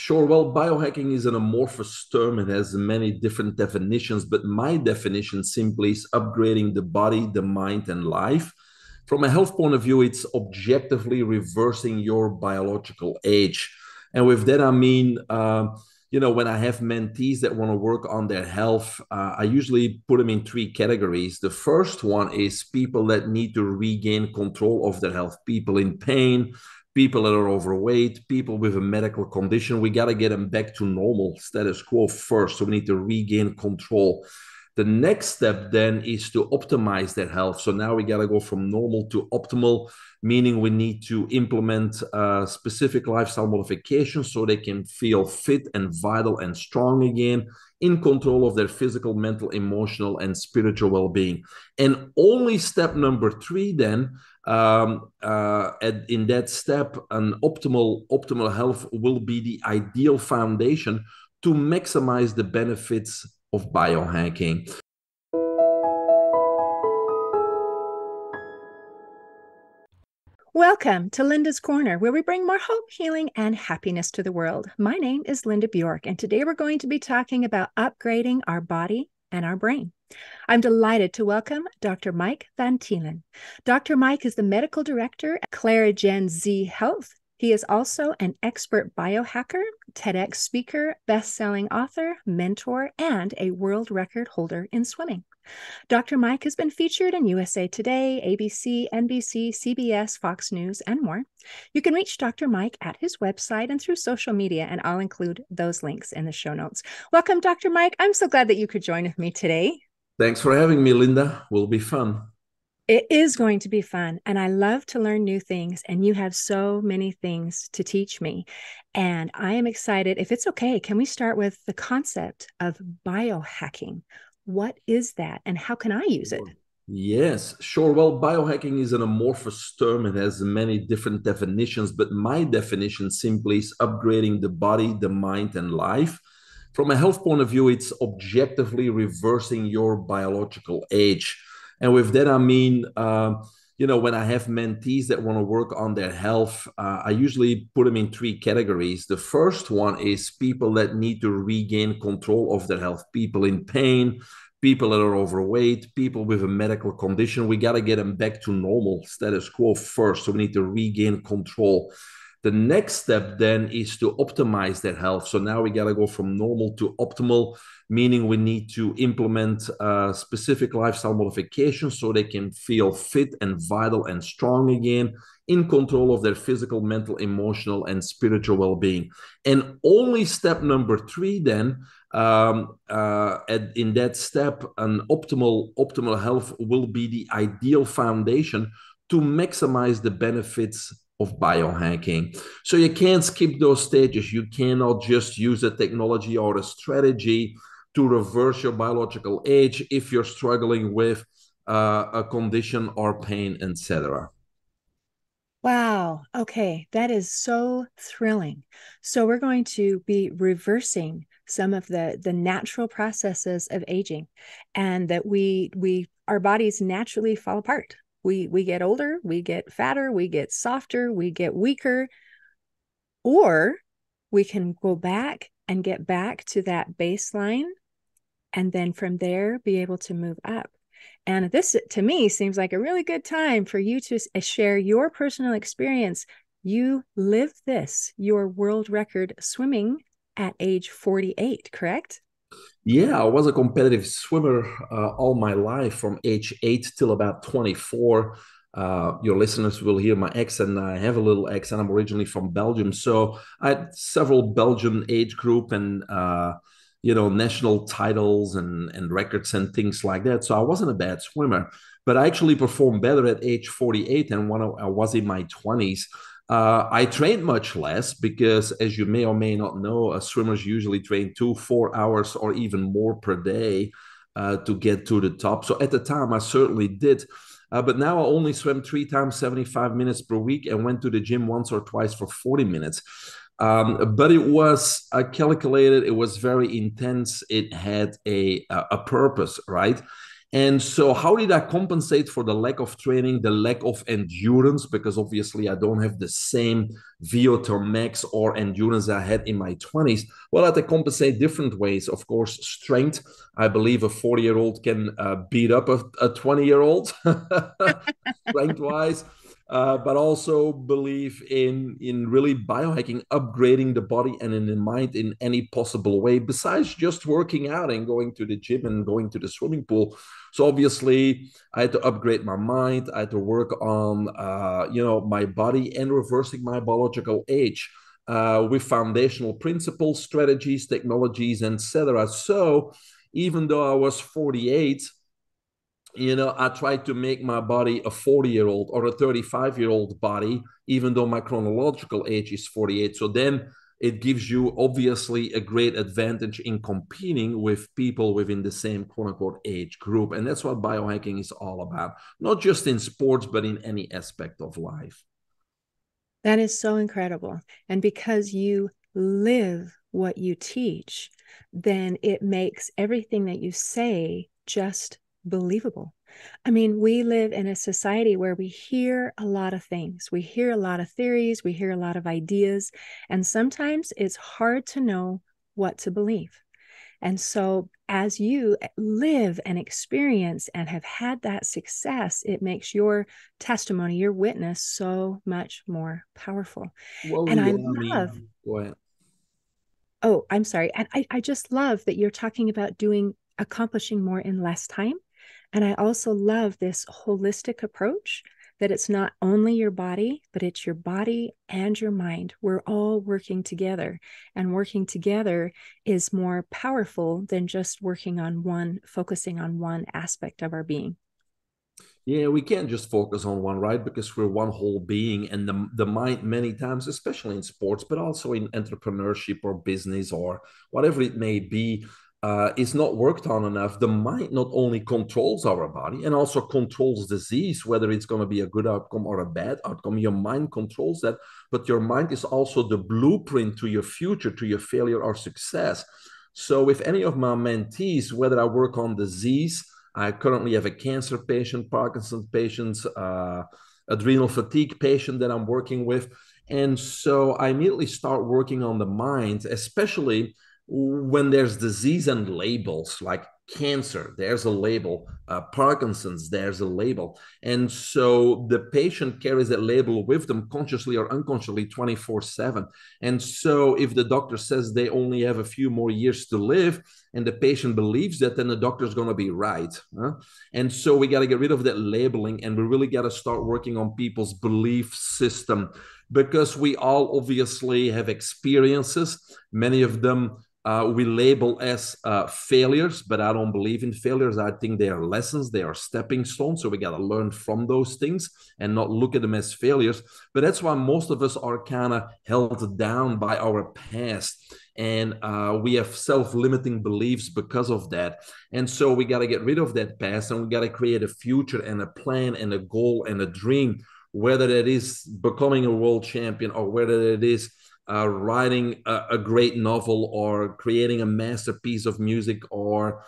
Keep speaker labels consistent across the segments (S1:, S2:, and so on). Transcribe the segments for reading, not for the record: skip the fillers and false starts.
S1: Sure. Well, biohacking is an amorphous term. It has many different definitions, but my definition simply is upgrading the body, the mind, and life. From a health point of view, it's objectively reversing your biological age. And with that, I mean, when I have mentees that want to work on their health, I usually put them in three categories. The first one is people that need to regain control of their health, people in pain, people that are overweight, people with a medical condition. We got to get them back to normal status quo first. So we need to regain control. The next step then is to optimize their health. So now we got to go from normal to optimal, meaning we need to implement specific lifestyle modifications so they can feel fit and vital and strong again, in control of their physical, mental, emotional, and spiritual well-being. And only step number three then, in that step, an optimal health will be the ideal foundation to maximize the benefits of biohacking.
S2: Welcome to Linda's Corner, where we bring more hope, healing, and happiness to the world. My name is Linda Bjork, and today we're going to be talking about upgrading our body and our brain. I'm delighted to welcome Dr. Mike Van Thielen. Dr. Mike is the medical director at Clarigen Z Health. He is also an expert biohacker, TEDx speaker, best-selling author, mentor, and a world record holder in swimming. Dr. Mike has been featured in USA Today, ABC, NBC, CBS, Fox News, and more. You can reach Dr. Mike at his website and through social media, and I'll include those links in the show notes. Welcome, Dr. Mike. I'm so glad that you could join with me today.
S1: Thanks for having me, Linda. Will be fun.
S2: It is going to be fun, and I love to learn new things, and you have so many things to teach me. And I am excited. If it's okay, can we start with the concept of biohacking? What is that, and how can I use it?
S1: Yes, sure. Well, biohacking is an amorphous term. It has many different definitions, but my definition simply is upgrading the body, the mind, and life. From a health point of view, it's objectively reversing your biological age. And with that, I mean, when I have mentees that want to work on their health, I usually put them in three categories. The first one is people that need to regain control of their health, people in pain, people that are overweight, people with a medical condition. We got to get them back to normal status quo first. So we need to regain control. The next step then is to optimize their health. So now we got to go from normal to optimal, meaning we need to implement specific lifestyle modifications so they can feel fit and vital and strong again, in control of their physical, mental, emotional, and spiritual well-being. And only step number three then, in that step, an optimal health will be the ideal foundation to maximize the benefits of biohacking. So you can't skip those stages. You cannot just use a technology or a strategy to reverse your biological age if you're struggling with a condition or pain, etc.
S2: Wow. Okay. That is so thrilling. So we're going to be reversing some of the natural processes of aging, and that our bodies naturally fall apart. We get older, we get fatter, we get softer, we get weaker, or we can go back and get back to that baseline, and then from there be able to move up. And this, to me, seems like a really good time for you to share your personal experience. You lived this, your world record swimming at age 48, correct?
S1: Yeah, I was a competitive swimmer all my life, from age 8 till about 24. Your listeners will hear my accent. I have a little accent. I'm originally from Belgium. So I had several Belgian age group and, national titles and records and things like that. So I wasn't a bad swimmer, but I actually performed better at age 48 than when I was in my 20s. I trained much less because, as you may or may not know, swimmers usually train 2, 4 hours or even more per day to get to the top. So at the time, I certainly did. But now I only swim 3 times 75 minutes per week and went to the gym once or twice for 40 minutes. But it was calculated. It was very intense. It had a purpose, right? And so, how did I compensate for the lack of training, the lack of endurance? Because obviously, I don't have the same VO2 max or endurance I had in my 20s. Well, I had to compensate different ways. Of course, strength. I believe a 40-year-old can beat up a 20-year-old, strength wise. But also believe in really biohacking, upgrading the body and in the mind in any possible way, besides just working out and going to the gym and going to the swimming pool. So obviously, I had to upgrade my mind. I had to work on, my body and reversing my biological age with foundational principles, strategies, technologies, etc. So even though I was 48, I tried to make my body a 40-year-old or a 35-year-old body, even though my chronological age is 48. So then it gives you obviously a great advantage in competing with people within the same quote unquote age group. And that's what biohacking is all about, not just in sports, but in any aspect of life.
S2: That is so incredible. And because you live what you teach, then it makes everything that you say just believable. I mean, we live in a society where we hear a lot of things. We hear a lot of theories, we hear a lot of ideas, and sometimes it's hard to know what to believe. And so, as you live and experience and have had that success, it makes your testimony, your witness, so much more powerful.
S1: Well,
S2: And I
S1: yeah, I
S2: love,
S1: mean, go ahead.
S2: oh, I'm sorry. And I just love that you're talking about accomplishing more in less time. And I also love this holistic approach that it's not only your body, but it's your body and your mind. We're all working together, and working together is more powerful than just focusing on one aspect of our being.
S1: Yeah, we can't just focus on one, right? Because we're one whole being, and the mind, many times, especially in sports, but also in entrepreneurship or business or whatever it may be, is not worked on enough. The mind not only controls our body and also controls disease, whether it's going to be a good outcome or a bad outcome. Your mind controls that, but your mind is also the blueprint to your future, to your failure or success. So, with any of my mentees, whether I work on disease, I currently have a cancer patient, Parkinson's patients, adrenal fatigue patient that I'm working with. And so I immediately start working on the mind, especially when there's disease and labels like cancer, there's a label, Parkinson's, there's a label. And so the patient carries that label with them consciously or unconsciously 24/7. And so if the doctor says they only have a few more years to live, and the patient believes that, then the doctor's going to be right. Huh? And so we got to get rid of that labeling, and we really got to start working on people's belief system, because we all obviously have experiences. Many of them we label as failures, but I don't believe in failures. I think they are lessons, they are stepping stones. So we got to learn from those things and not look at them as failures. But that's why most of us are kind of held down by our past. And we have self-limiting beliefs because of that. And so we got to get rid of that past, and we got to create a future and a plan and a goal and a dream, whether that is becoming a world champion or whether it is writing a great novel or creating a masterpiece of music or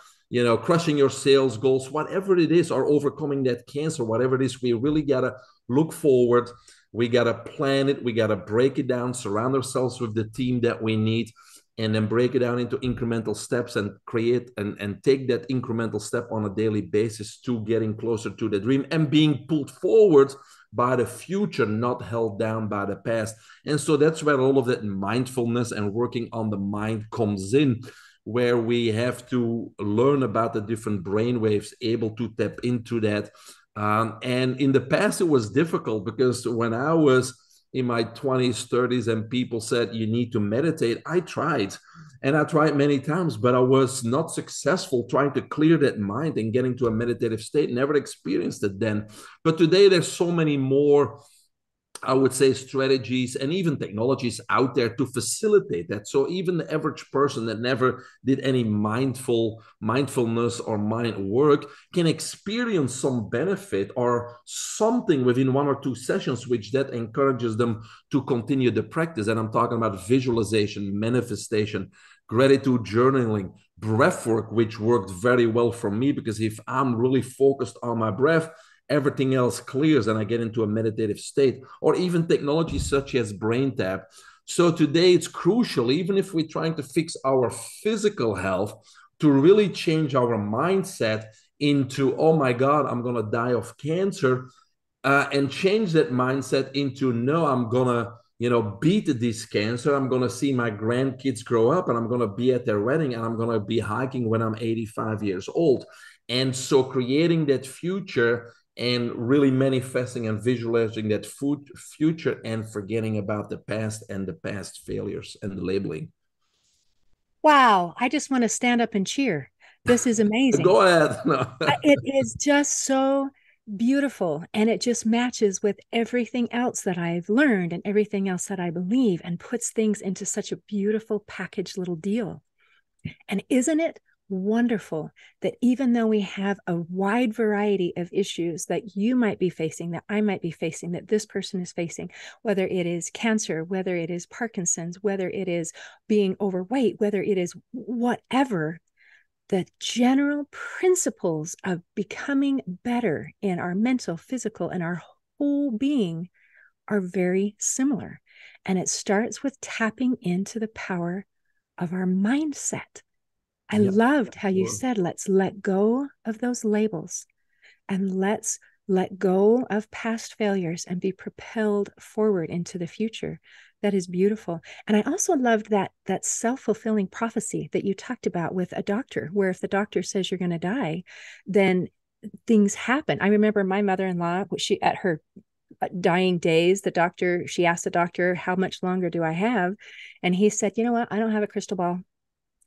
S1: crushing your sales goals, whatever it is, or overcoming that cancer, whatever it is. We really got to look forward. We got to plan it. We got to break it down, surround ourselves with the team that we need, and then break it down into incremental steps and create and take that incremental step on a daily basis to getting closer to the dream and being pulled forward by the future, not held down by the past. And so that's where all of that mindfulness and working on the mind comes in, where we have to learn about the different brain waves, able to tap into that. And in the past, it was difficult because when I was in my 20s, 30s, and people said you need to meditate, I tried. And I tried many times, but I was not successful trying to clear that mind and get into a meditative state. Never experienced it then. But today, there's so many more, I would say, strategies and even technologies out there to facilitate that. So even the average person that never did any mindfulness or mind work can experience some benefit or something within 1 or 2 sessions, which that encourages them to continue the practice. And I'm talking about visualization, manifestation, gratitude journaling, breath work, which worked very well for me, because if I'm really focused on my breath, everything else clears and I get into a meditative state. Or even technologies such as brain tap. So today it's crucial, even if we're trying to fix our physical health, to really change our mindset into, oh my God, I'm going to die of cancer, and change that mindset into, no, I'm going to, beat this cancer. I'm going to see my grandkids grow up and I'm going to be at their wedding and I'm going to be hiking when I'm 85 years old. And so creating that future and really manifesting and visualizing that future and forgetting about the past and the past failures and the labeling.
S2: Wow, I just want to stand up and cheer. This is amazing.
S1: Go ahead. No.
S2: It is just so beautiful. And it just matches with everything else that I've learned and everything else that I believe, and puts things into such a beautiful packaged little deal. And isn't it wonderful that even though we have a wide variety of issues that you might be facing, that I might be facing, that this person is facing, whether it is cancer, whether it is Parkinson's, whether it is being overweight, whether it is whatever, the general principles of becoming better in our mental, physical, and our whole being are very similar. And it starts with tapping into the power of our mindset. I
S1: Yep.
S2: loved how you said, let's let go of those labels and let's let go of past failures and be propelled forward into the future. That is beautiful. And I also loved that self-fulfilling prophecy that you talked about with a doctor, where if the doctor says you're going to die, then things happen. I remember my mother-in-law, she at her dying days, she asked the doctor, how much longer do I have? And he said, you know what? I don't have a crystal ball.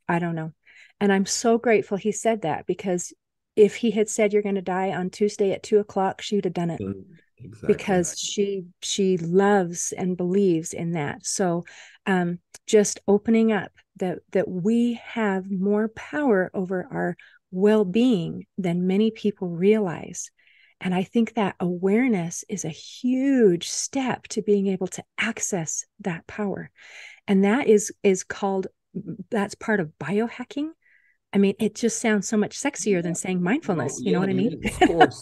S2: I don't know. And I'm so grateful he said that, because if he had said you're going to die on Tuesday at 2:00, she would have done it,
S1: Exactly.
S2: because she loves and believes in that. So just opening up that we have more power over our well-being than many people realize. And I think that awareness is a huge step to being able to access that power. And that is called, that's part of biohacking. I mean, it just sounds so much sexier than saying
S1: No,
S2: mindfulness. You know
S1: yeah,
S2: what I
S1: yeah,
S2: mean?
S1: of course.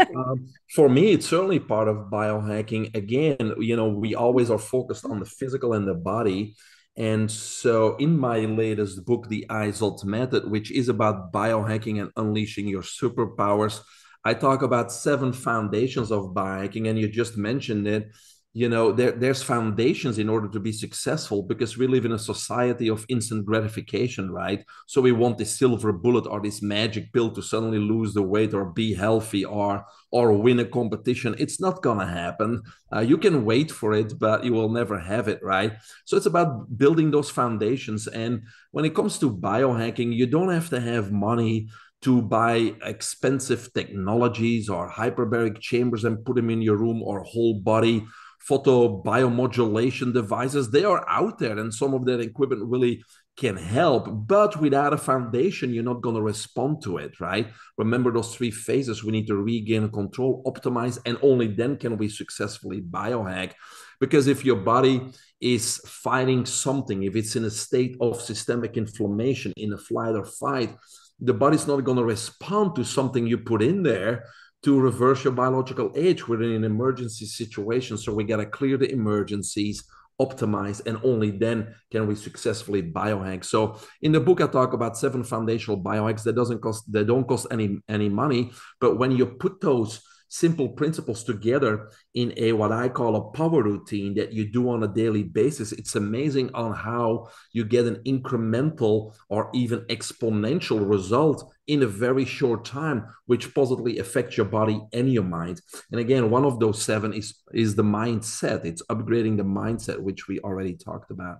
S1: For me, it's certainly part of biohacking. Again, we always are focused on the physical and the body. And so in my latest book, The ISOT Method, which is about biohacking and unleashing your superpowers, I talk about 7 foundations of biohacking. And you just mentioned it. There's foundations in order to be successful, because we live in a society of instant gratification, right? So we want this silver bullet or this magic pill to suddenly lose the weight or be healthy or win a competition. It's not gonna happen. You can wait for it, but you will never have it, right? So it's about building those foundations. And when it comes to biohacking, you don't have to have money to buy expensive technologies or hyperbaric chambers and put them in your room, or whole body photo biomodulation devices. They are out there, and some of that equipment really can help. But without a foundation, you're not going to respond to it, right? Remember those 3 phases. We need to regain control, optimize, and only then can we successfully biohack. Because if your body is fighting something, if it's in a state of systemic inflammation, in a flight or fight, the body's not going to respond to something you put in there to reverse your biological age. We're in an emergency situation. So we got to clear the emergencies, optimize, and only then can we successfully biohack. So in the book, I talk about 7 foundational biohacks that don't cost any money. But when you put those simple principles together in a what I call a power routine that you do on a daily basis, it's amazing on how you get an incremental or even exponential result in a very short time, which positively affects your body and your mind. And again, one of those 7 is the mindset. It's upgrading the mindset, which we already talked about.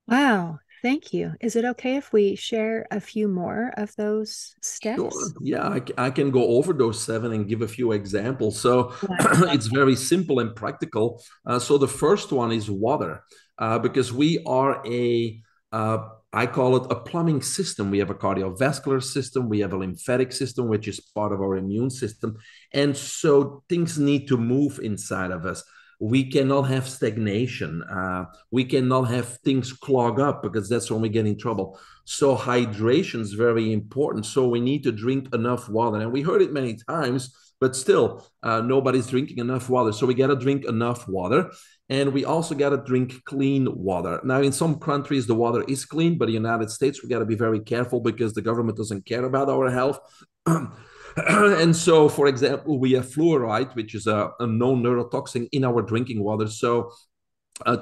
S2: Wow. Thank you. Is it okay if we share a few more of those
S1: Sure.
S2: steps?
S1: Yeah, I can go over those 7 and give a few examples. So
S2: Well, I would love
S1: it's very simple and practical. So the first one is water, because we are I call it a plumbing system. We have a cardiovascular system, we have a lymphatic system, which is part of our immune system. And so things need to move inside of us. we cannot have stagnation. We cannot have things clog up, because that's when we get in trouble. So hydration is very important. So we need to drink enough water. And we heard it many times, but still, nobody's drinking enough water. So we got to drink enough water. And we also got to drink clean water. Now, in some countries, the water is clean, but in the United States, we got to be very careful because the government doesn't care about our health. And so, for example, we have fluoride, which is a known neurotoxin in our drinking water. So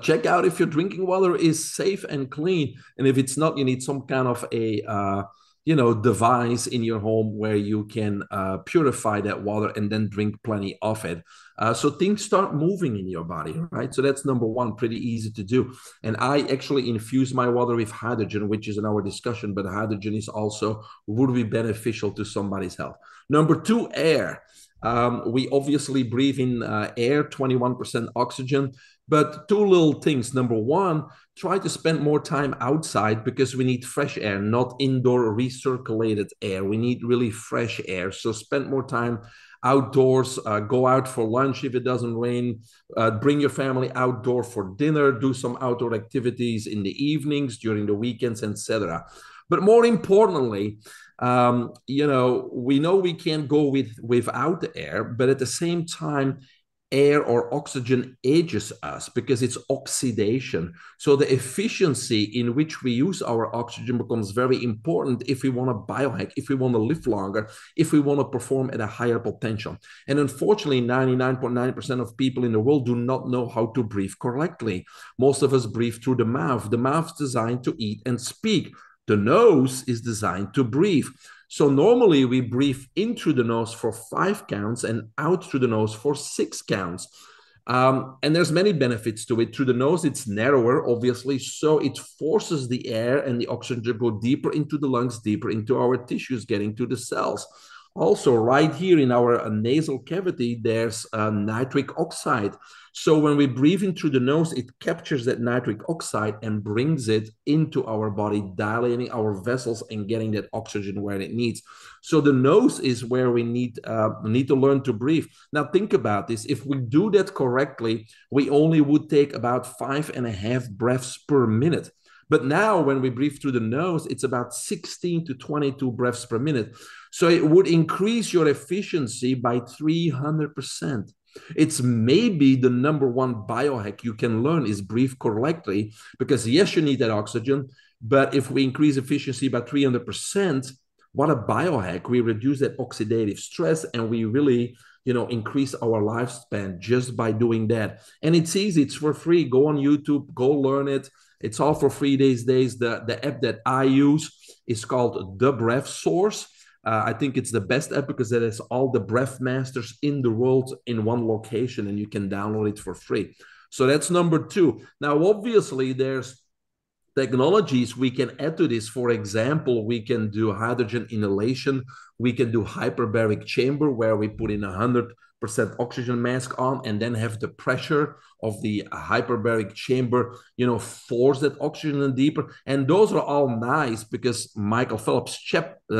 S1: check out if your drinking water is safe and clean. And if it's not, you need some kind of a device in your home where you can purify that water and then drink plenty of it. So things start moving in your body, right? So that's number one, pretty easy to do. And I actually infuse my water with hydrogen, which is in our discussion, but hydrogen is also would be beneficial to somebody's health. Number two, air. We obviously breathe in air, 21% oxygen. But two little things. Number one, try to spend more time outside, because we need fresh air, not indoor recirculated air. We need really fresh air. So spend more time outdoors, go out for lunch if it doesn't rain, bring your family outdoor for dinner, do some outdoor activities in the evenings, during the weekends, etc. But more importantly, we know we can't go without the air, but at the same time, air or oxygen ages us because it's oxidation. So the efficiency in which we use our oxygen becomes very important if we want to biohack, if we want to live longer, if we want to perform at a higher potential. And unfortunately, 99.9% of people in the world do not know how to breathe correctly. Most of us breathe through the mouth. The mouth's designed to eat and speak. The nose is designed to breathe. So normally we breathe in through the nose for 5 counts and out through the nose for 6 counts. And there's many benefits to it. Through the nose, it's narrower, obviously, so it forces the air and the oxygen to go deeper into the lungs, deeper into our tissues, getting to the cells. Also, right here in our nasal cavity, there's nitric oxide. So when we breathe in through the nose, it captures that nitric oxide and brings it into our body, dilating our vessels and getting that oxygen where it needs. So the nose is where we need to learn to breathe. Now think about this. If we do that correctly, we only would take about 5.5 breaths per minute. But now when we breathe through the nose, it's about 16 to 22 breaths per minute. So it would increase your efficiency by 300%. It's maybe the number one biohack you can learn is breathe correctly, because yes, you need that oxygen, but if we increase efficiency by 300%, what a biohack. We reduce that oxidative stress and we really, increase our lifespan just by doing that. And it's easy. It's for free. Go on YouTube, go learn it. It's all for free these days. The app that I use is called The Breath Source. I think it's the best app because it has all the breath masters in the world in one location, and you can download it for free. So that's number two. Now, obviously, there's technologies we can add to this. For example, we can do hydrogen inhalation. We can do hyperbaric chamber, where we put in 100% oxygen mask on and then have the pressure of the hyperbaric chamber, force that oxygen deeper. And those are all nice because Michael Phelps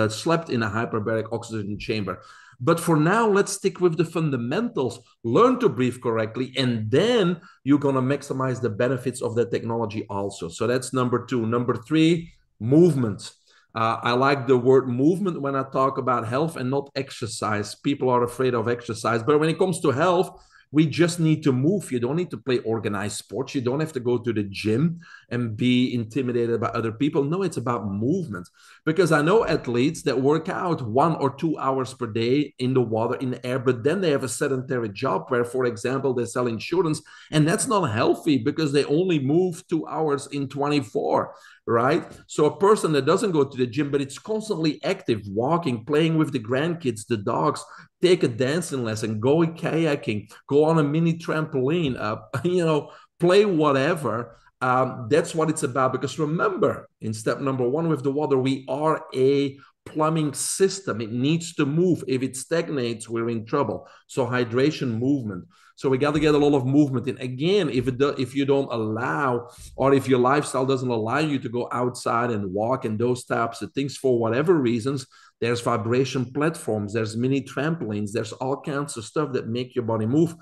S1: slept in a hyperbaric oxygen chamber. But for now, let's stick with the fundamentals, learn to breathe correctly, and then you're going to maximize the benefits of that technology also. So that's number two. Number three, movement. I like the word movement when I talk about health and not exercise. People are afraid of exercise, but when it comes to health, we just need to move. You don't need to play organized sports. You don't have to go to the gym and be intimidated by other people. No, it's about movement. Because I know athletes that work out 1 or 2 hours per day in the water, in the air, but then they have a sedentary job where, for example, they sell insurance, and that's not healthy because they only move 2 hours in 24, right? So a person that doesn't go to the gym, but it's constantly active, walking, playing with the grandkids, the dogs, take a dancing lesson, go kayaking, go on a mini trampoline, play whatever. That's what it's about. Because remember, in step number one with the water, we are a plumbing system. It needs to move. If it stagnates, we're in trouble. So hydration, movement. So we got to get a lot of movement in. Again, if you don't allow, or if your lifestyle doesn't allow you to go outside and walk and those types of things for whatever reasons, there's vibration platforms, there's mini trampolines, there's all kinds of stuff that make your body move.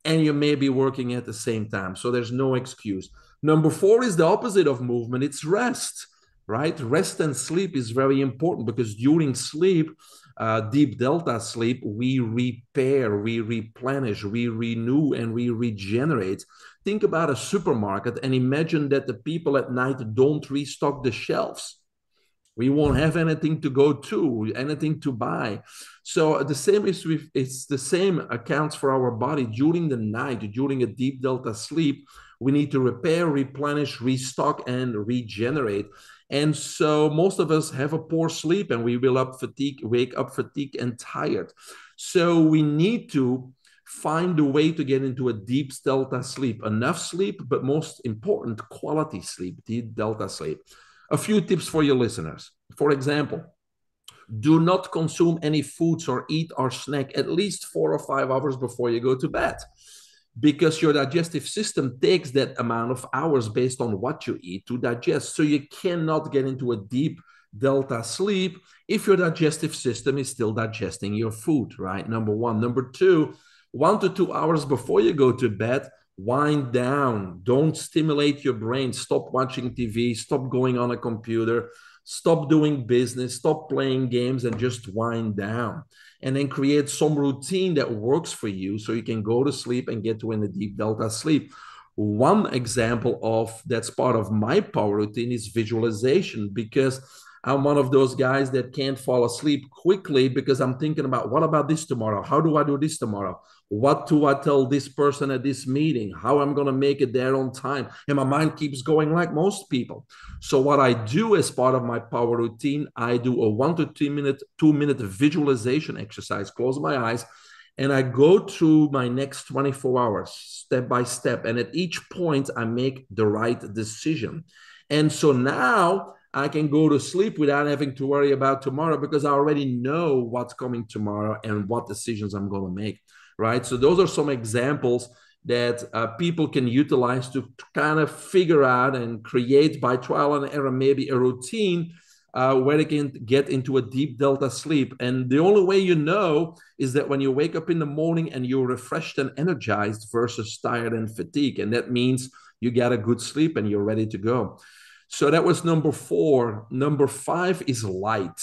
S1: and you may be working at the same time. So there's no excuse. Number 4 is the opposite of movement. It's rest, right? Rest and sleep is very important because during sleep, deep delta sleep, we repair, we replenish, we renew, and we regenerate. Think about a supermarket and imagine that the people at night don't restock the shelves. We won't have anything to go to, anything to buy. So the same is with, it's the same accounts for our body during the night, during a deep delta sleep. We need to repair, replenish, restock, and regenerate. And so most of us have a poor sleep and we will wake up fatigued and tired. So we need to find a way to get into a deep delta sleep, enough sleep, but most important, quality sleep, deep delta sleep. A few tips for your listeners. For example, do not consume any foods or eat or snack at least 4 or 5 hours before you go to bed, because your digestive system takes that amount of hours based on what you eat to digest. So you cannot get into a deep delta sleep if your digestive system is still digesting your food, right? Number 1. Number 2, 1 to 2 hours before you go to bed, wind down. Don't stimulate your brain. Stop watching TV. Stop going on a computer. Stop doing business. Stop playing games and just wind down. And then create some routine that works for you so you can go to sleep and get to a deep delta sleep. One example of that's part of my power routine is visualization, because I'm one of those guys that can't fall asleep quickly because I'm thinking about, what about this tomorrow? How do I do this tomorrow? What do I tell this person at this meeting? How I'm going to make it there on time? And my mind keeps going like most people. So what I do as part of my power routine, I do a 1 to 2 minute visualization exercise, close my eyes, and I go through my next 24 hours step by step. And at each point, I make the right decision. And so now I can go to sleep without having to worry about tomorrow because I already know what's coming tomorrow and what decisions I'm going to make, right? So those are some examples that people can utilize to kind of figure out and create by trial and error maybe a routine where they can get into a deep delta sleep. And the only way you know is that when you wake up in the morning and you're refreshed and energized versus tired and fatigued. And that means you got a good sleep and you're ready to go. So that was number 4. Number 5 is light.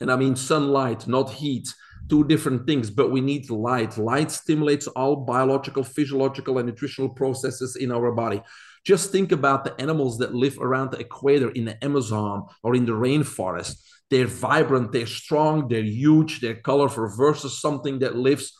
S1: And I mean sunlight, not heat. 2 different things, but we need light. Light stimulates all biological, physiological, and nutritional processes in our body. Just think about the animals that live around the equator in the Amazon or in the rainforest. They're vibrant, they're strong, they're huge, they're colorful versus something that lives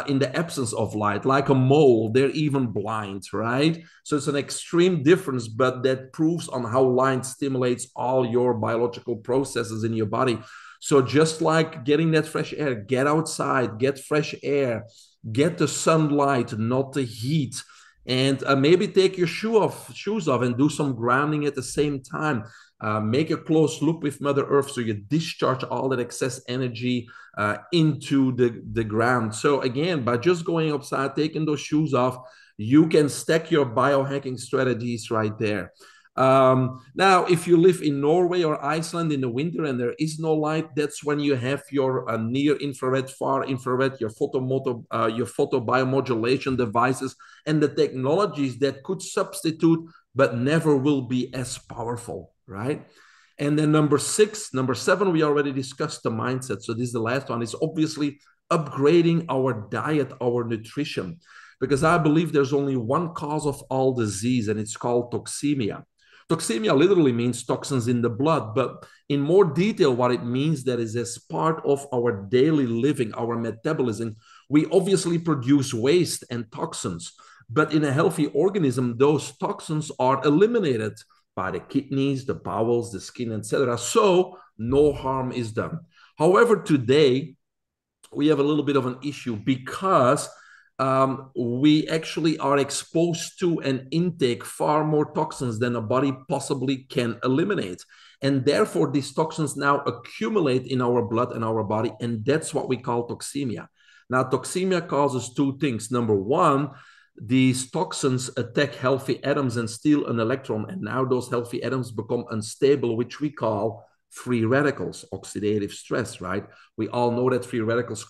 S1: in the absence of light, like a mole. They're even blind, right? So it's an extreme difference, but that proves on how light stimulates all your biological processes in your body. So just like getting that fresh air, get outside, get fresh air, get the sunlight, not the heat. And maybe take your shoes off and do some grounding at the same time. Make a close loop with Mother Earth so you discharge all that excess energy into the ground. So again, by just going outside, taking those shoes off, you can stack your biohacking strategies right there. Now, if you live in Norway or Iceland in the winter and there is no light, that's when you have your near infrared, far infrared, your photo biomodulation devices, and the technologies that could substitute but never will be as powerful, right? And then number 7, we already discussed the mindset. So this is the last one, is obviously upgrading our diet, our nutrition, because I believe there's only one cause of all disease, and it's called toxemia. Toxemia literally means toxins in the blood, but in more detail, what it means that is as part of our daily living, our metabolism, we obviously produce waste and toxins, but in a healthy organism, those toxins are eliminated by the kidneys, the bowels, the skin, etc. So no harm is done. However, today, we have a little bit of an issue because we actually are exposed to and intake far more toxins than a body possibly can eliminate. And therefore, these toxins now accumulate in our blood and our body, and that's what we call toxemia. Now, toxemia causes 2 things. Number 1, these toxins attack healthy atoms and steal an electron, and now those healthy atoms become unstable, which we call free radicals, oxidative stress, right? We all know that free radicals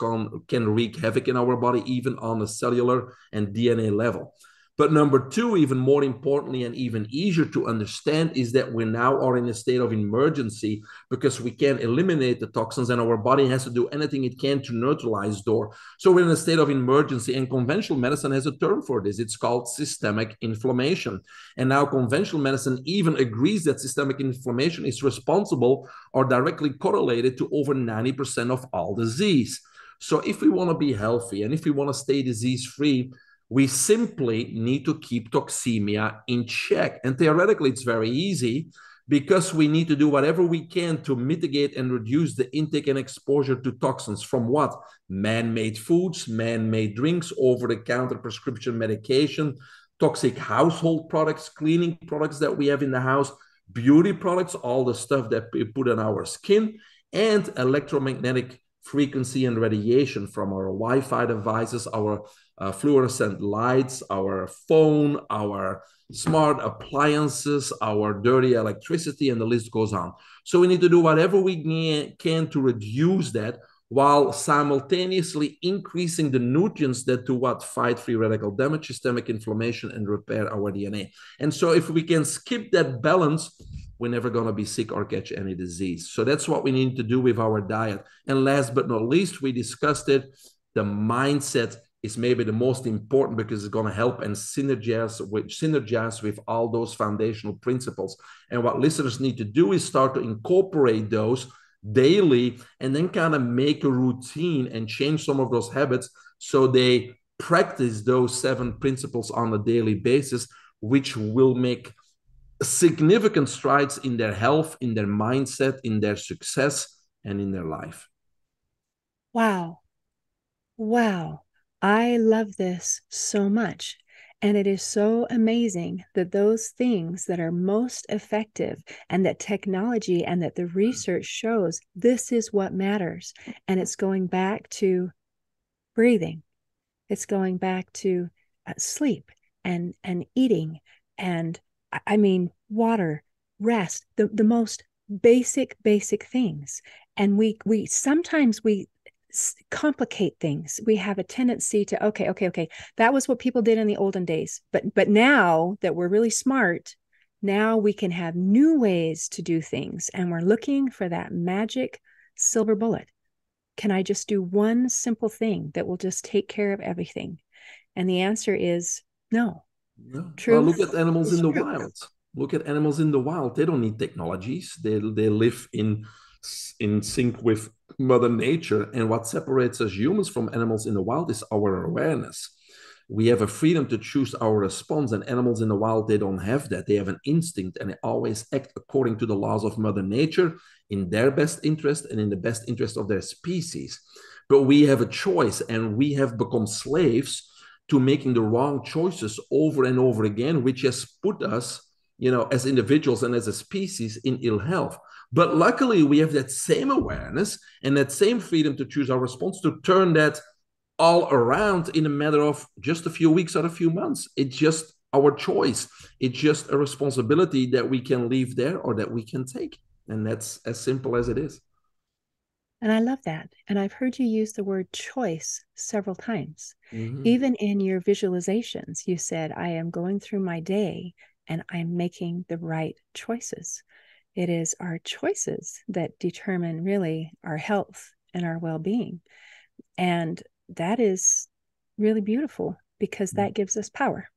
S1: can wreak havoc in our body, even on a cellular and DNA level. But number two, even more importantly and even easier to understand, is that we now are in a state of emergency because we can't eliminate the toxins and our body has to do anything it can to neutralize those. So we're in a state of emergency, and conventional medicine has a term for this. It's called systemic inflammation. And now conventional medicine even agrees that systemic inflammation is responsible or directly correlated to over 90% of all disease. So if we want to be healthy and if we want to stay disease-free, we simply need to keep toxemia in check. And theoretically, it's very easy because we need to do whatever we can to mitigate and reduce the intake and exposure to toxins from what? Man-made foods, man-made drinks, over-the-counter prescription medication, toxic household products, cleaning products that we have in the house, beauty products, all the stuff that we put on our skin, and electromagnetic frequency and radiation from our Wi-Fi devices, our fluorescent lights, our phone, our smart appliances, our dirty electricity, and the list goes on. So we need to do whatever we can to reduce that, while simultaneously increasing the nutrients that do what? Fight free radical damage, systemic inflammation, and repair our DNA. And so if we can skip that balance, we're never going to be sick or catch any disease. So that's what we need to do with our diet. And last but not least, we discussed it, the mindset is maybe the most important because it's going to help and synergize with all those foundational principles. And what listeners need to do is start to incorporate those daily and then kind of make a routine and change some of those habits so they practice those 7 principles on a daily basis, which will make significant strides in their health, in their mindset, in their success, and in their life.
S2: Wow. Wow. I love this so much. And it is so amazing that those things that are most effective and that technology and that the research shows this is what matters. And it's going back to breathing. It's going back to sleep and eating and I mean water, rest, the most basic things. And we sometimes complicate things. We have a tendency to okay, that was what people did in the olden days, but now that we're really smart, now we can have new ways to do things, and we're looking for that magic silver bullet. Can I just do one simple thing that will just take care of everything? And the answer is no.
S1: Well, look at animals in the wild. Look at animals in the wild. They don't need technologies. They live in sync with Mother Nature. And what separates us humans from animals in the wild is our awareness. We have a freedom to choose our response, and animals in the wild, they don't have that. They have an instinct, and they always act according to the laws of Mother Nature in their best interest and in the best interest of their species. But we have a choice, and we have become slaves to making the wrong choices over and over again, which has put us, as individuals and as a species in ill health. But luckily, we have that same awareness and that same freedom to choose our response, to turn that all around in a matter of just a few weeks or a few months. It's just our choice. It's just a responsibility that we can leave there or that we can take. And that's as simple as it is.
S2: And I love that. And I've heard you use the word choice several times. Mm-hmm. Even in your visualizations, you said, I am going through my day and I'm making the right choices. It is our choices that determine really our health and our well-being. And that is really beautiful because that gives us power.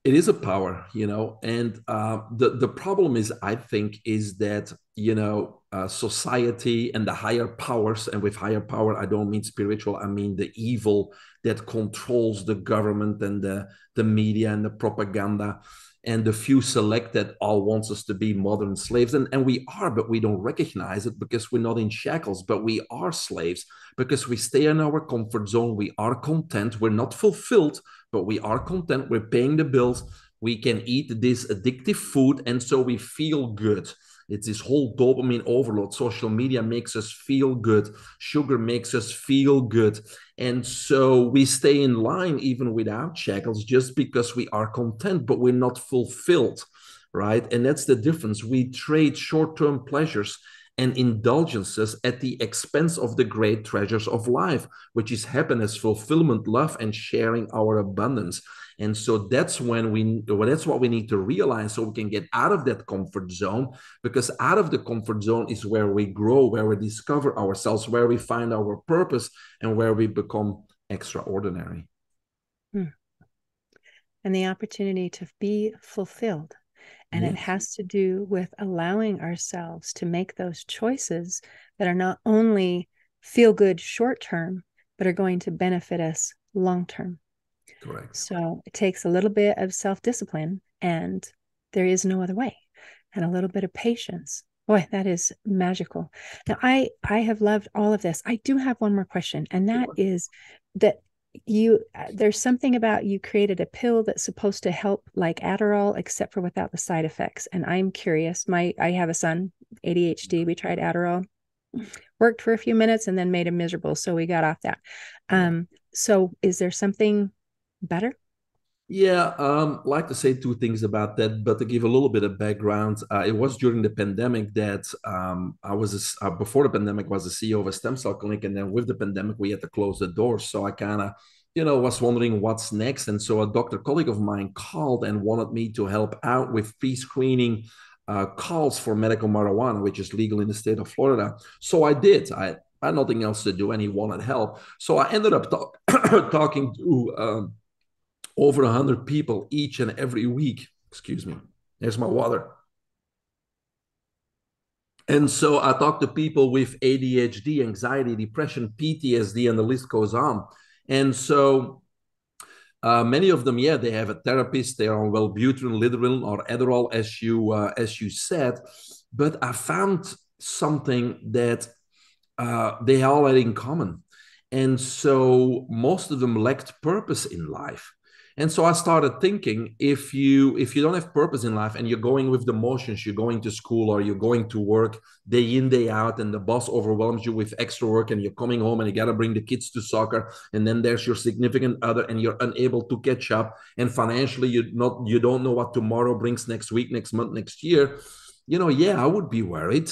S1: It is a power, and the problem is, I think, is that, society and the higher powers, and with higher power, I don't mean spiritual, I mean the evil that controls the government and the media and the propaganda, and the few select that all wants us to be modern slaves. And we are, but we don't recognize it because we're not in shackles, but we are slaves because we stay in our comfort zone. We are content. We're not fulfilled, but we are content. We're paying the bills. We can eat this addictive food, and so we feel good. It's this whole dopamine overload. Social media makes us feel good. Sugar makes us feel good. And so we stay in line even without shackles just because we are content, but we're not fulfilled, right? And that's the difference. We trade short-term pleasures and indulgences at the expense of the great treasures of life, which is happiness, fulfillment, love, and sharing our abundance. And so that's what we need to realize, so we can get out of that comfort zone, because out of the comfort zone is where we grow, where we discover ourselves, where we find our purpose, and where we become extraordinary.
S2: And the opportunity to be fulfilled. And it has to do with allowing ourselves to make those choices that are not only feel good short term, but are going to benefit us long term.
S1: Correct.
S2: So it takes a little bit of self-discipline, and there is no other way, and a little bit of patience. Boy, that is magical. Now, I have loved all of this. I do have one more question, and that is that there's something about you created a pill that's supposed to help like Adderall, except for without the side effects. And I'm curious. I have a son, ADHD. We tried Adderall, worked for a few minutes, and then made him miserable. So we got off that. So is there something better?
S1: Yeah, like to say two things about that, but to give a little bit of background, it was during the pandemic that I was before the pandemic was the CEO of a stem cell clinic, and then with the pandemic we had to close the doors. So I kind of, was wondering what's next, and so a doctor colleague of mine called and wanted me to help out with pre-screening calls for medical marijuana, which is legal in the state of Florida. So I did. I had nothing else to do, and he wanted help. So I ended up talking to over 100 people each and every week. Excuse me. There's my water. And so I talk to people with ADHD, anxiety, depression, PTSD, and the list goes on. And so many of them, they have a therapist. They're on Wellbutrin, Lideril, or Adderall, as you said. But I found something that they all had in common. And so most of them lacked purpose in life. And so I started thinking, if you don't have purpose in life and you're going with the motions, you're going to school or you're going to work day in, day out, and the boss overwhelms you with extra work, and you're coming home and you got to bring the kids to soccer, and then there's your significant other and you're unable to catch up, and financially you don't know what tomorrow brings, next week, next month, next year, I would be worried.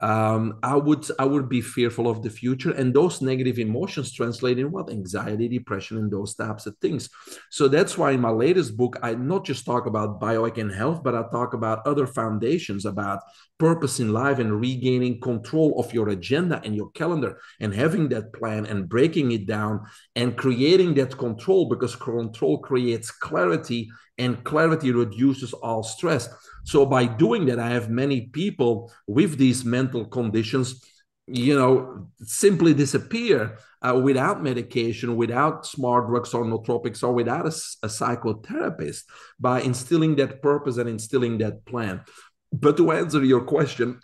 S1: I would be fearful of the future, and those negative emotions translate in what? Anxiety, depression, and those types of things. So that's why in my latest book, I not just talk about biohacking health, but I talk about other foundations, about purpose in life and regaining control of your agenda and your calendar, and having that plan and breaking it down and creating that control, because control creates clarity, and clarity reduces all stress. So by doing that, I have many people with these mental conditions, simply disappear without medication, without smart drugs or nootropics, or without a psychotherapist, by instilling that purpose and instilling that plan. But to answer your question,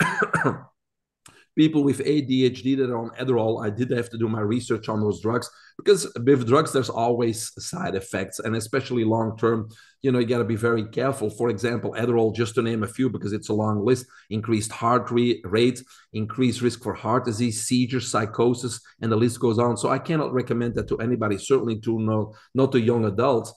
S1: people with ADHD that are on Adderall, I did have to do my research on those drugs, because with drugs, there's always side effects, and especially long-term, you got to be very careful. For example, Adderall, just to name a few, because it's a long list: increased heart rate, increased risk for heart disease, seizures, psychosis, and the list goes on. So I cannot recommend that to anybody, certainly not to young adults.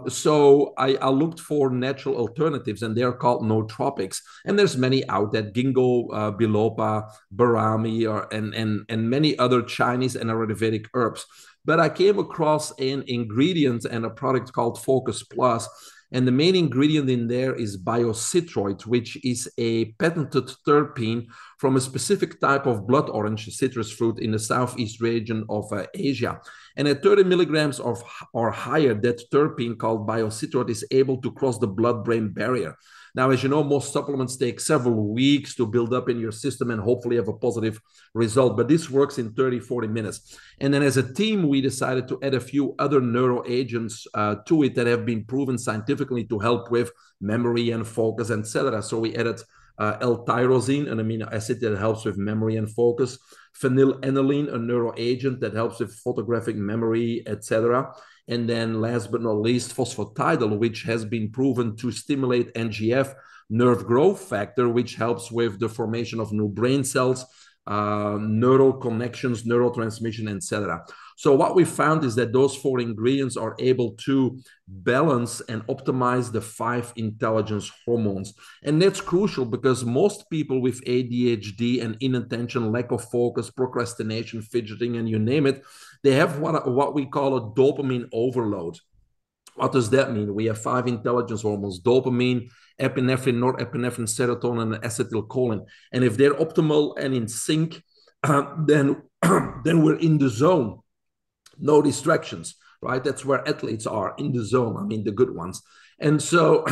S1: So I looked for natural alternatives, and they're called nootropics. And there's many out there: ginkgo biloba, barami, and many other Chinese and Ayurvedic herbs. But I came across an ingredient and a product called Focus Plus. And the main ingredient in there is biocitroid, which is a patented terpene from a specific type of blood orange citrus fruit in the southeast region of Asia. And at 30 milligrams or higher, that terpene called biocitroid is able to cross the blood-brain barrier. Now, as you know, most supplements take several weeks to build up in your system and hopefully have a positive result. But this works in 30, 40 minutes. And then as a team, we decided to add a few other neuroagents to it that have been proven scientifically to help with memory and focus, etc. So we added L-tyrosine, an amino acid that helps with memory and focus; phenylalanine, a neuroagent that helps with photographic memory, etc. And then last but not least, phosphatidylcholine, which has been proven to stimulate NGF, nerve growth factor, which helps with the formation of new brain cells, neural connections, neurotransmission, etc. So what we found is that those four ingredients are able to balance and optimize the five intelligence hormones. And that's crucial because most people with ADHD and inattention, lack of focus, procrastination, fidgeting, and you name it, they have what we call a dopamine overload. What does that mean? We have five intelligence hormones: dopamine, epinephrine, norepinephrine, serotonin, and acetylcholine. And if they're optimal and in sync, then then we're in the zone. No distractions, right? That's where athletes are, in the zone. I mean, the good ones. And so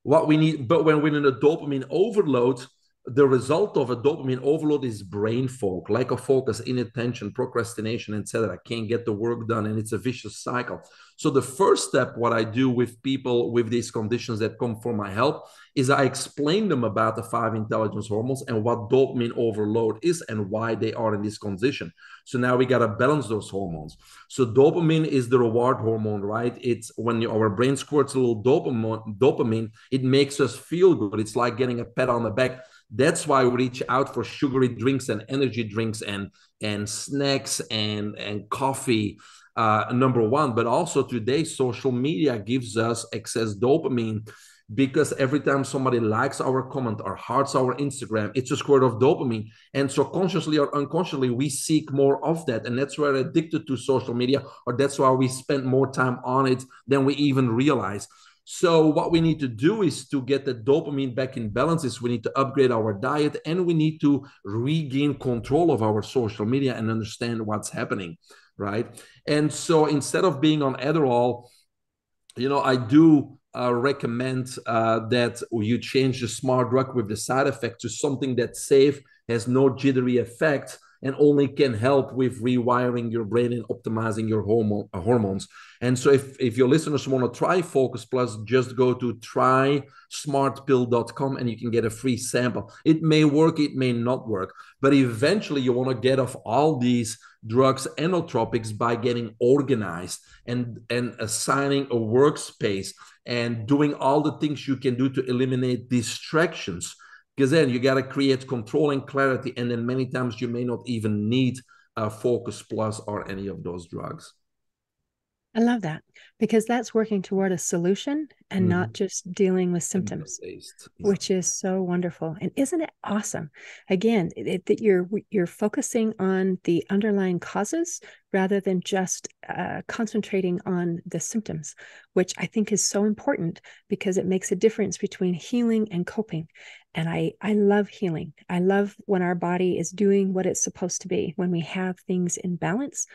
S1: what we need, but when we're in a dopamine overload, the result of a dopamine overload is brain fog, lack of focus, inattention, procrastination, etc. Can't get the work done, and it's a vicious cycle. So the first step, what I do with people with these conditions that come for my help, is I explain them about the five intelligence hormones and what dopamine overload is and why they are in this condition. So now we got to balance those hormones. So dopamine is the reward hormone, right? It's when our brain squirts a little dopamine, it makes us feel good. It's like getting a pat on the back. That's why we reach out for sugary drinks and energy drinks and snacks and coffee, number one. But also today, social media gives us excess dopamine because every time somebody likes our comment or hearts our Instagram, it's a squirt of dopamine. And so consciously or unconsciously, we seek more of that. And that's why we're addicted to social media, or that's why we spend more time on it than we even realize. So what we need to do is to get the dopamine back in balance is we need to upgrade our diet, and we need to regain control of our social media and understand what's happening, right? And so instead of being on Adderall, I do recommend that you change the smart drug with the side effect to something that's safe, has no jittery effect, and only can help with rewiring your brain and optimizing your hormones. And so if your listeners want to try Focus Plus, just go to trysmartpill.com and you can get a free sample. It may work, it may not work, but eventually you want to get off all these drugs and nootropics by getting organized and assigning a workspace and doing all the things you can do to eliminate distractions. Because then you got to create control and clarity. And then many times you may not even need a Focus Plus or any of those drugs.
S2: I love that, because that's working toward a solution and not just dealing with symptoms, which is so wonderful. And isn't it awesome? Again, that you're focusing on the underlying causes rather than just concentrating on the symptoms, which I think is so important because it makes a difference between healing and coping. And I love healing. I love when our body is doing what it's supposed to be, when we have things in balance.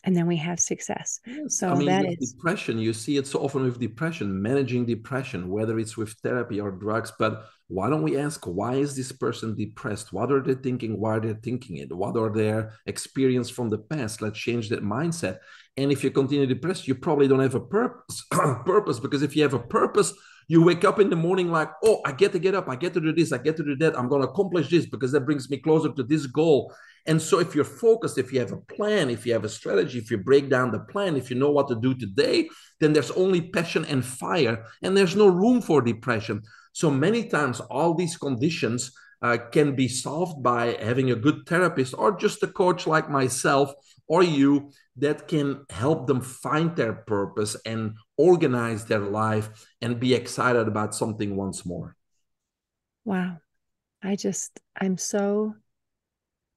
S2: And then we have success.
S1: Yes.
S2: So
S1: I mean,
S2: that
S1: with
S2: is
S1: depression, you see it so often with depression, managing depression, whether it's with therapy or drugs. But why don't we ask, why is this person depressed? What are they thinking? Why are they thinking it? What are their experience from the past? Let's change that mindset. And if you continue depressed, you probably don't have a purpose, because if you have a purpose, you wake up in the morning like, oh, I get to get up, I get to do this, I get to do that, I'm going to accomplish this because that brings me closer to this goal. And so if you're focused, if you have a plan, if you have a strategy, if you break down the plan, if you know what to do today, then there's only passion and fire, and there's no room for depression. So many times all these conditions can be solved by having a good therapist or just a coach like myself or you that can help them find their purpose and organize their life and be excited about something once more.
S2: Wow. I'm so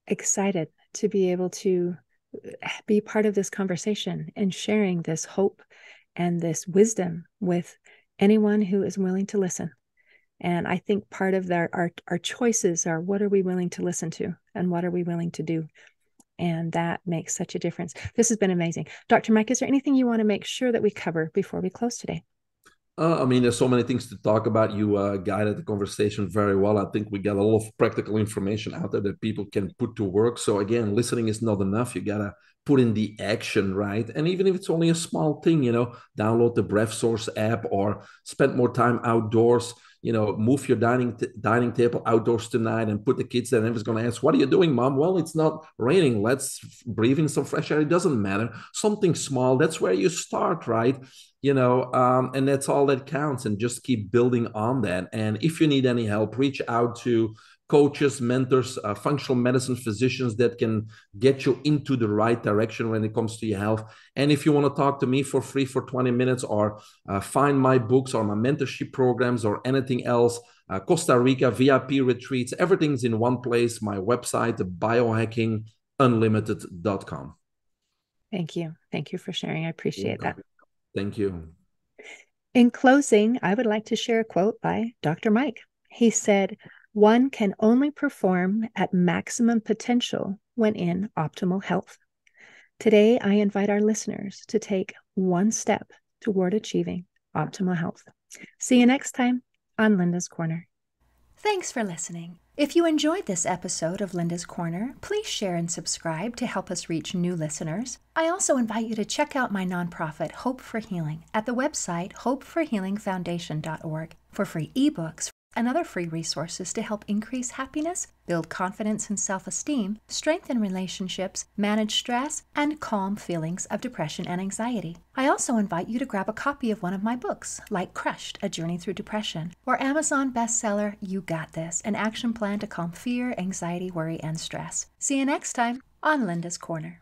S2: excited to be able to be part of this conversation and sharing this hope and this wisdom with anyone who is willing to listen. And I think part of our choices are, what are we willing to listen to and what are we willing to do? And that makes such a difference. This has been amazing. Dr. Mike, is there anything you want to make sure that we cover before we close today?
S1: I mean, there's so many things to talk about. You guided the conversation very well. I think we got a lot of practical information out there that people can put to work. So again, listening is not enough. You got to put in the action, right? And even if it's only a small thing, download the Breath Source app or spend more time outdoors. Move your dining table outdoors tonight and put the kids there. And everyone's going to ask, what are you doing, Mom? Well, it's not raining. Let's breathe in some fresh air. It doesn't matter. Something small. That's where you start, right? and that's all that counts, and just keep building on that. And if you need any help, reach out to coaches, mentors, functional medicine physicians that can get you into the right direction when it comes to your health. And if you want to talk to me for free for 20 minutes, or find my books or my mentorship programs or anything else, Costa Rica VIP retreats, everything's in one place. My website, biohackingunlimited.com.
S2: Thank you. Thank you for sharing. I appreciate that.
S1: Thank you.
S2: In closing, I would like to share a quote by Dr. Mike. He said, "One can only perform at maximum potential when in optimal health." Today, I invite our listeners to take one step toward achieving optimal health. See you next time on Linda's Corner. Thanks for listening. If you enjoyed this episode of Linda's Corner, please share and subscribe to help us reach new listeners. I also invite you to check out my nonprofit, Hope for Healing, at the website hopeforhealingfoundation.org for free ebooks and other free resources to help increase happiness, build confidence and self-esteem, strengthen relationships, manage stress, and calm feelings of depression and anxiety. I also invite you to grab a copy of one of my books, like Crushed, A Journey Through Depression, or Amazon bestseller, You Got This, an action plan to calm fear, anxiety, worry, and stress. See you next time on Linda's Corner.